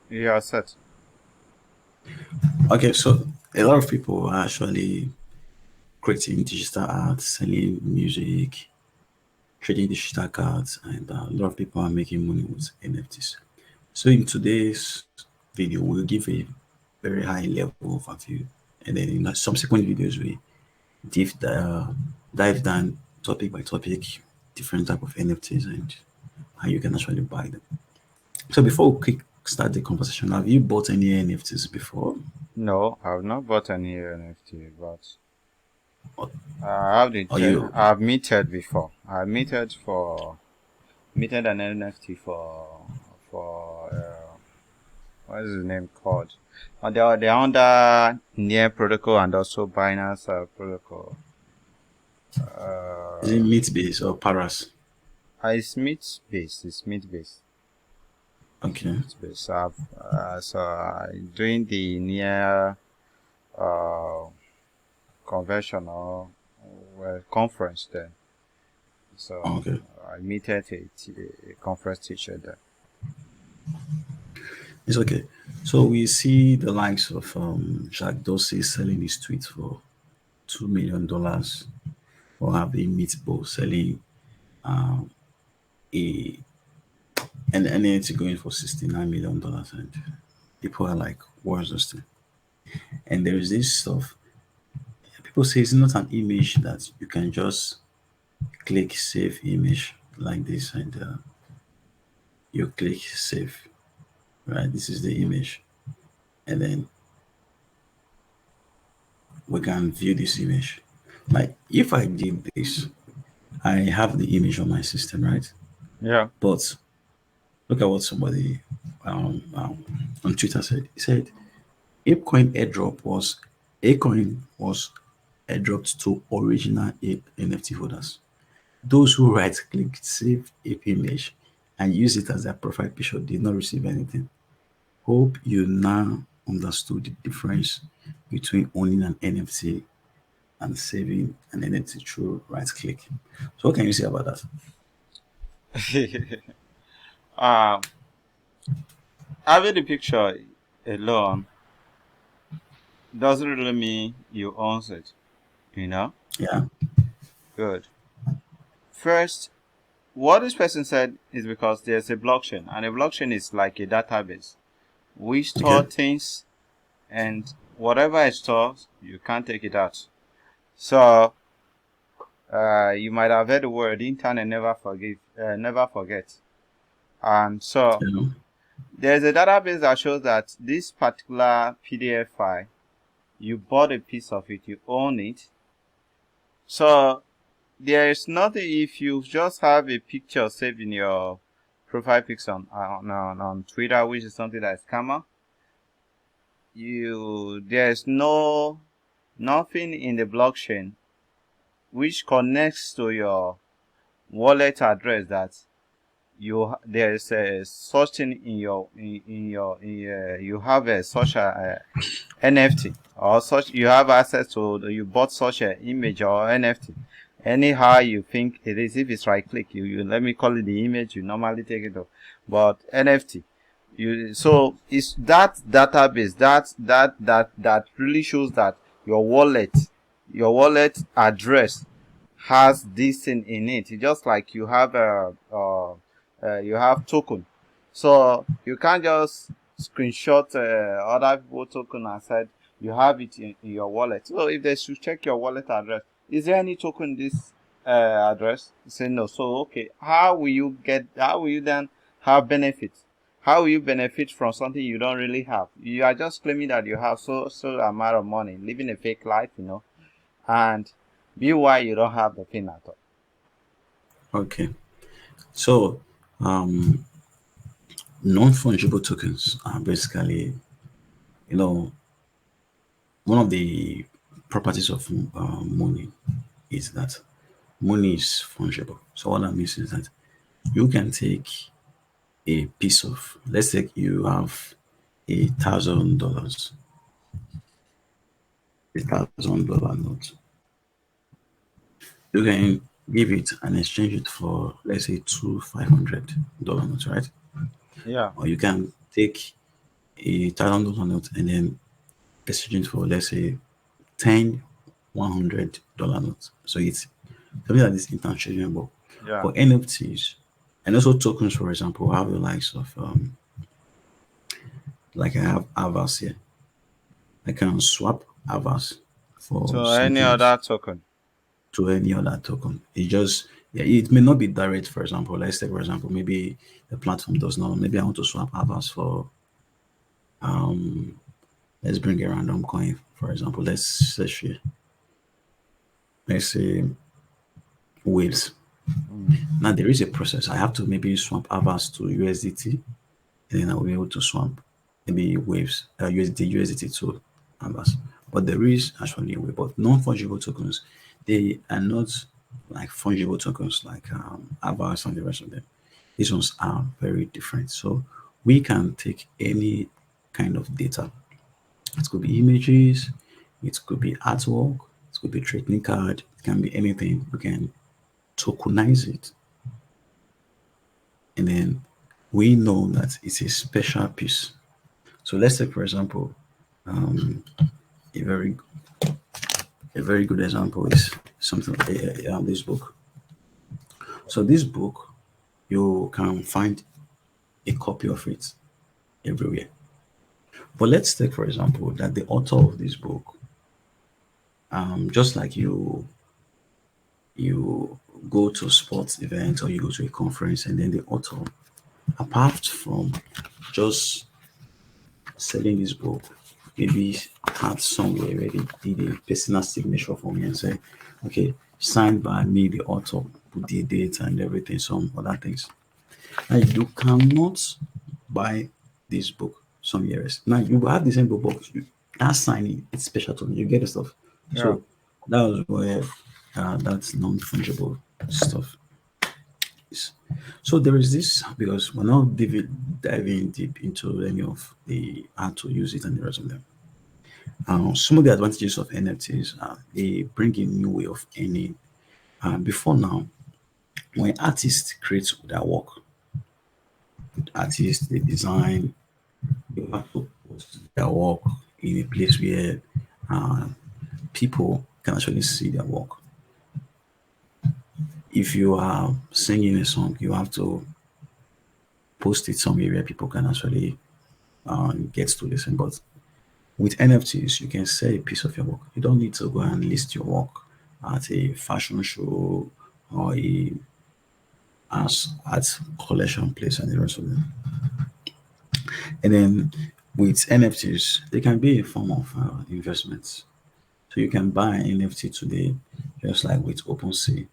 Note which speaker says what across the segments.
Speaker 1: You are set.
Speaker 2: Okay, so a lot of people are actually creating digital art, selling music, trading digital cards, and a lot of people are making money with NFTs. So in today's video, we'll give a very high level overview, and then in the subsequent videos we dive down topic by topic, different type of NFTs and how you can actually buy them. So before we quick start the conversation, have you bought any NFTs before?
Speaker 1: No, I've not bought any NFT, but
Speaker 2: Or,
Speaker 1: I have
Speaker 2: or you
Speaker 1: I've minted before. I minted an NFT for what is the name called? They're under Near Protocol and also Binance Protocol.
Speaker 2: is it
Speaker 1: Uh,
Speaker 2: meat based or paras?
Speaker 1: it's Mint based. It's Mint based.
Speaker 2: Okay.
Speaker 1: Mint based. So doing the near uh convention or conference there. So
Speaker 2: Okay.
Speaker 1: I meted a conference teacher there.
Speaker 2: It's okay. So we see the likes of Jack Dorsey selling his tweets for $2 million, or having Meatball selling a an NFT going for $69 million, and people are like, "What's this thing?" And there is this stuff. People say it's not an image that you can just click save image like this, and you click save. Right, this is the image, and then we can view this image. Like if I did this, I have the image on my system, right?
Speaker 1: Yeah.
Speaker 2: But look at what somebody on Twitter said. He said Apecoin was airdropped to original Ape NFT holders. Those who right click save Ape image and use it as their profile picture did not receive anything. Hope you now understood the difference between owning an NFT and saving an NFT through right click. So what can you say about that?
Speaker 1: um, Having the picture alone doesn't really mean you own it. You know.
Speaker 2: Yeah.
Speaker 1: Good. First, what this person said is because there's a blockchain, and a blockchain is like a database. We store
Speaker 2: Okay.
Speaker 1: things, and whatever it stores, you can't take it out. So, you might have heard the word internet never forget. And so,
Speaker 2: Yeah.
Speaker 1: there's a database that shows that this particular PDF file, you bought a piece of it, you own it. So, there is nothing if you just have a picture saved in your profile pics on Twitter, which is something that is common. There's nothing in the blockchain which connects to your wallet address that there's a such thing in your you have a such a NFT or such you have access to you bought such an image or NFT. Anyhow you think it is, if it's right click, you let me call it the image, you normally take it off. But NFT, so it's that database that really shows that your wallet address has this thing in it. It's just like you have token, so you can't just screenshot other people token and said you have it in your wallet. So if they should check your wallet address, is there any token in this address? You say no. So okay, how will you then have benefits? How will you benefit from something you don't really have? You are just claiming that you have so amount of money, living a fake life, and meanwhile you don't have the thing at all.
Speaker 2: Okay. So non-fungible tokens are basically, you know, one of the properties of money is that money is fungible. So what that means is that you can take a piece of, let's say you have $1,000, $1,000 note. You can give it and exchange it for, let's say, two $500 notes, right?
Speaker 1: Yeah.
Speaker 2: Or you can take a $1,000 note and then exchange for, let's say, 10 $100 notes. So it's something that is interchangeable.
Speaker 1: Yeah.
Speaker 2: For NFTs and also tokens, for example, I have the likes of like I have Avas here. I can swap Avas for
Speaker 1: To any
Speaker 2: something else
Speaker 1: other token.
Speaker 2: to any other token. It just, yeah, it may not be direct. For example, let's say for example, maybe the platform does not. Maybe I want to swap Avas for let's bring a random coin. For example, let's say waves.
Speaker 1: Mm.
Speaker 2: Now there is a process. I have to maybe swap Avas to USDT, and then I'll be able to swap maybe waves, USDT to Avas. But there is actually a way. But non-fungible tokens, they are not like fungible tokens like Avas and the rest of them. These ones are very different. So we can take any kind of data. It could be images, it could be artwork, it could be trading card, it can be anything. We can tokenize it, and then we know that it's a special piece. So let's take, for example, a very a very good example is something like this book. So this book, you can find a copy of it everywhere. But let's take, for example, that the author of this book, just like you go to a sports event or you go to a conference, and then the author, apart from just selling this book, maybe had somewhere where they did a personal signature for me and say, okay, signed by me, the author, put the date and everything, some other things. And you cannot buy this book somewhere else. Now you will have the same book, but that signing, it's special to me. You get the stuff.
Speaker 1: Yeah.
Speaker 2: So that was where that's non-fungible stuff is. So there is this because we're not diving deep into any of the how to use it and the rest of them. Some of the advantages of NFTs are they bring a new way of earning. Before now, when artists create their work, artists they design, you have to post their work in a place where uh, people can actually see their work. If you are singing a song, you have to post it somewhere where people can actually get to listen. But with NFTs, you can sell a piece of your work. You don't need to go and list your work at a fashion show or at collection place and the rest of them. And then with NFTs, they can be a form of investments. So you can buy an NFT today, just like with OpenSea,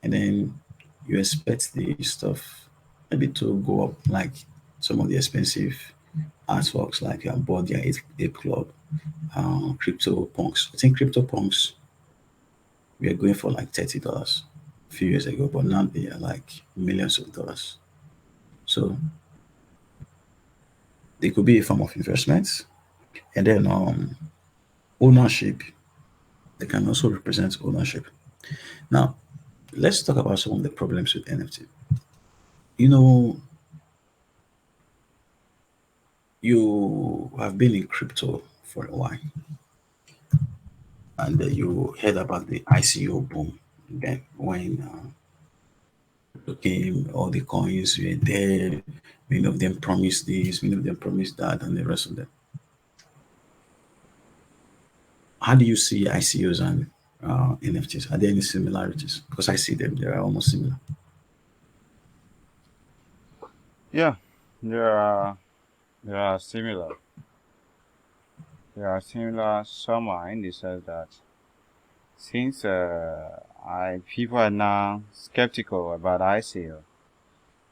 Speaker 2: and then you expect the stuff maybe to go up like some of the expensive artworks like Body Ape Club, Crypto Punks. I think Crypto Punks we are going for like $30 a few years ago, but now they are like millions of dollars. So they could be a form of investment, and then ownership. They can also represent ownership. Now, let's talk about some of the problems with NFT. You know, you have been in crypto for a while, and you heard about the ICO boom. Then when came, all the coins were there. Many of them promised this, many of them promised that, and the rest of them. How do you see ICOs and NFTs? Are there any similarities? Because I see them; they are almost similar.
Speaker 1: Yeah. They are they are similar. They are similar somehow in the sense that since I people are now skeptical about ICO,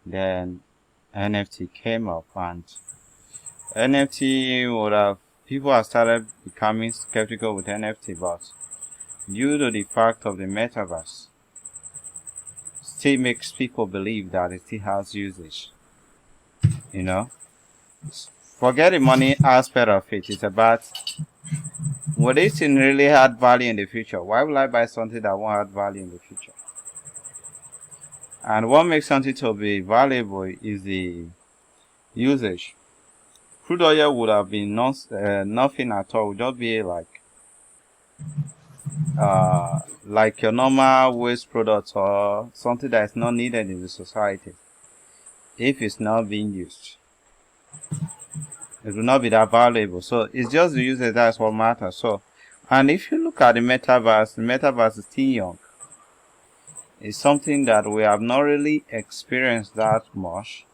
Speaker 1: then NFT came up, and NFT would have people have started becoming skeptical with NFT, but due to the fact of the metaverse, still makes people believe that it still has usage. You know, forget the money aspect of it. It's about will this thing really add value in the future? Why would I buy something that won't add value in the future? And what makes something to be valuable is the usage. crude oil would have been nothing at all. Would just be like your normal waste product or something that is not needed in the society. If it's not being used, it will not be that valuable. So it's just the usage that's what matters. So, and if you look at the metaverse is still young. It's something that we have not really experienced that much.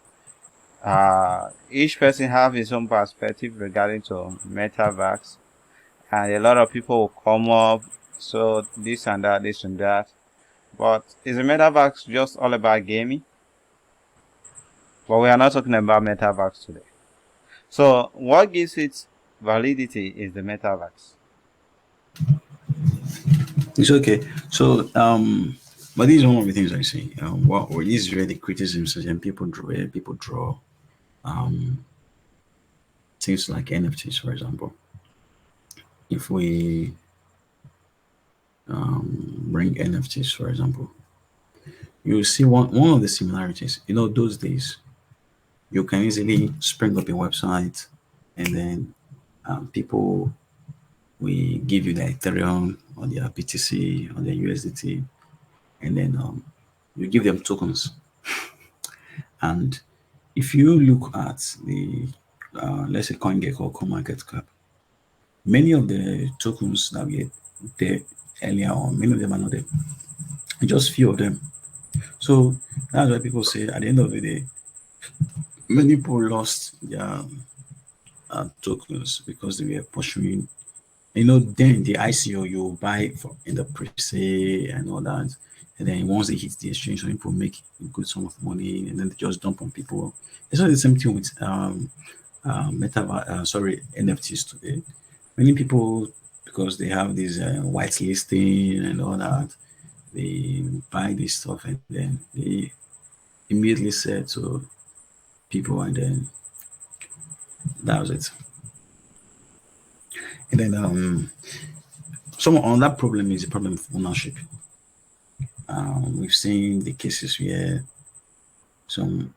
Speaker 1: Each person have his own perspective regarding to metaverse, and a lot of people will come up, so this and that, this and that. But is the metaverse just all about gaming? But we are not talking about metaverse today. So what gives it validity is the metaverse.
Speaker 2: It's okay. So, but this is one of the things I see. What this is really criticisms, and people draw um things like NFTs, for example. If we bring NFTs, for example, you see one of the similarities. You know, those days you can easily spring up a website, and then people we give you the Ethereum or their BTC or their USDT, and then you give them tokens. And if you look at the let's say CoinGecko or CoinMarketCap, many of the tokens that we had there earlier on, many of them are not there. Just few of them. So that's why people say at the end of the day, many people lost their tokens because they were pursuing. You know, then the ICO you buy for in the pre-sale and all that, and then once they hit the exchange, some people make a good sum of money, and then they just dump on people. It's not the same thing with sorry, NFTs today. Many people, because they have this white listing and all that, they buy this stuff and then they immediately sell to people, and then that was it. And then some on that problem is the problem of ownership. We've seen the cases where some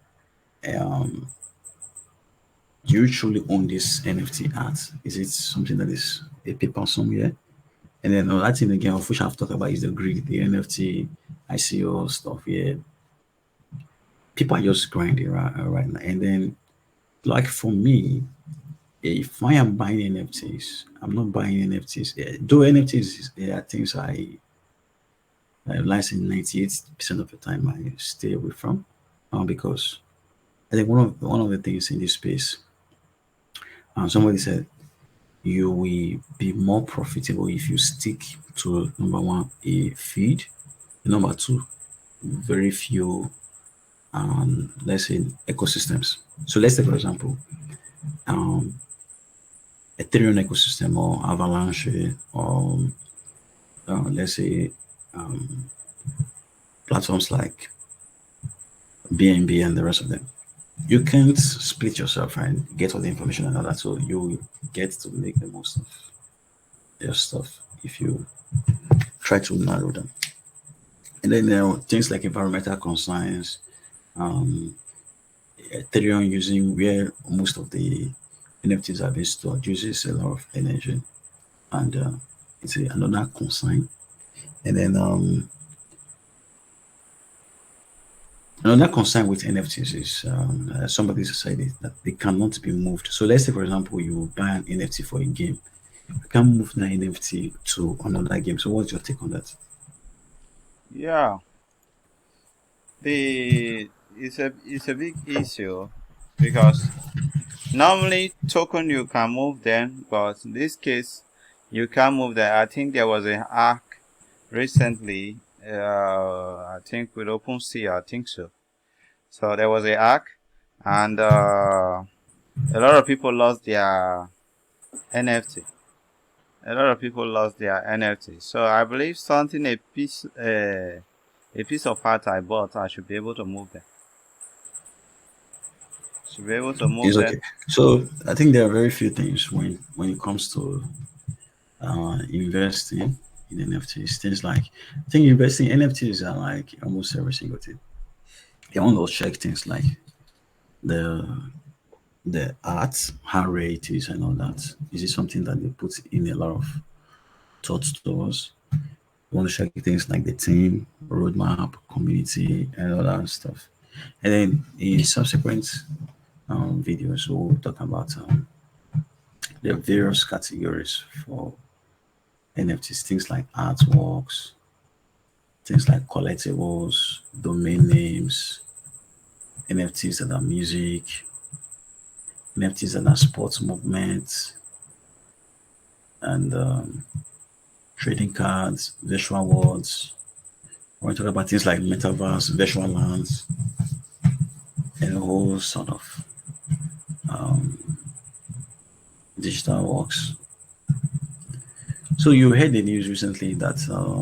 Speaker 2: um, do you truly own this NFT art? Is it something that is a paper somewhere? And then another thing again, of which I've talked about, is the greed, the NFT, ICO stuff. Yeah, people are just grinding right now. And then, like for me, if I am buying NFTs, I'm not buying NFTs. Yeah, though NFTs, there are things I realize in 98% of the time I stay away from, because I think one of the things in this space, somebody said you will be more profitable if you stick to number one a feed, number two very few let's say ecosystems. So let's say for example um Ethereum ecosystem or Avalanche or let's say um, platforms like BNB and the rest of them. You can't split yourself and get all the information and all that. So you get to make the most of your stuff if you try to narrow them. And then there are things like environmental concerns, um, Ethereum using where most of the NFTs are being stored uses a lot of energy, and it's another concern. And then another concern with NFTs is somebody decided that they cannot be moved. So let's say, for example, you buy an NFT for a game, you can move that NFT to another game. So what's your take on that?
Speaker 1: Yeah, the it's a big issue because normally token you can move them, but in this case you can't move them. I think there was a hack recently. I think with OpenSea, I think so. So there was a hack, and a lot of people lost their NFT. A lot of people lost their NFT. So I believe something a piece of art I bought, I should be able to move them. Should be able to
Speaker 2: It's
Speaker 1: move them.
Speaker 2: okay. So I think there are very few things when it comes to investing in NFTs. Things like I think investing in NFTs are like almost every single thing. They want to check things like the the art, how rare it is, and all that? Is it something that they put in a lot of thoughts to us? We want to check things like the team, roadmap, community, and all that stuff. And then in subsequent videos, we'll talk about the various categories for NFTs, things like artworks, things like collectibles, domain names, NFTs that are music, NFTs that are sports movements, and trading cards, virtual worlds. We're going to talk about things like metaverse, virtual lands, and a whole sort of digital works. So you heard the news recently that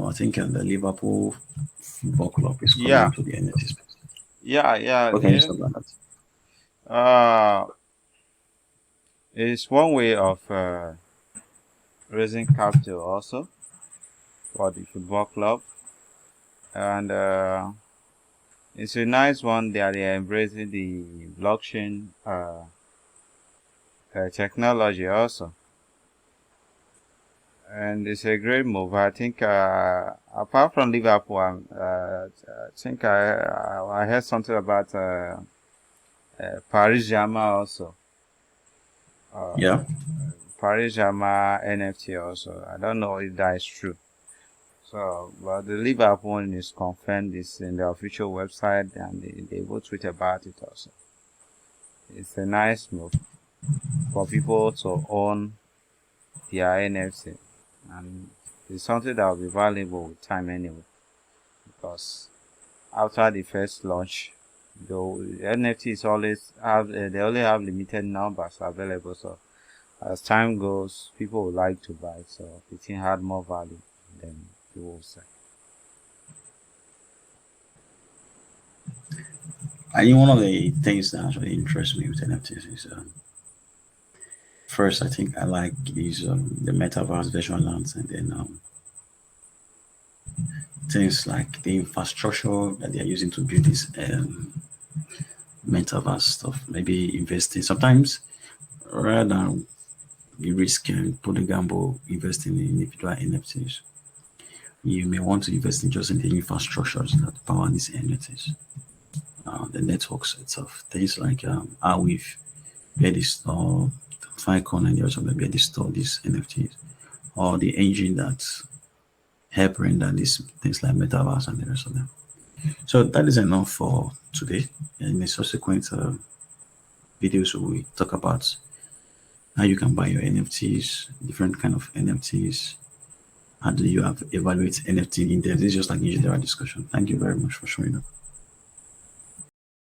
Speaker 2: I think the Liverpool Football Club is coming
Speaker 1: Yeah,
Speaker 2: into the NFT space.
Speaker 1: yeah,
Speaker 2: What can you
Speaker 1: yeah.
Speaker 2: say about that?
Speaker 1: It's one way of raising capital also for the football club, and it's a nice one that they are embracing the blockchain technology also, and it's a great move. I think apart from Liverpool, I think I heard something about Paris Germain also.
Speaker 2: Yeah.
Speaker 1: Uh, Paris Germain NFT also. I don't know if that is true. So, but the Liverpool one is confirmed. It's in the official website, and they will tweet about it also. It's a nice move for people to own their NFT, and it's something that will be valuable with time anyway. Because after the first launch, though NFTs always have they only have limited numbers available. So as time goes, people would like to buy. So the thing had more value than people will say.
Speaker 2: I think one of the things that actually interests me with NFTs is first, I think I like these the metaverse virtual lands, and then things like the infrastructure that they are using to build this metaverse stuff. Maybe investing sometimes rather than you risk and put a gamble investing in individual NFTs. You may want to invest in just in the infrastructures that power these NFTs, the networks itself. Things like how we've where they store Filecoin and the other where they store these NFTs, or the engine that help render these things like metaverse and the rest of them. So that is enough for today. In the subsequent videos, we talk about how you can buy your NFTs, different kind of NFTs. How do you have evaluate NFT in there? This is just like a general discussion. Thank you very much for showing up.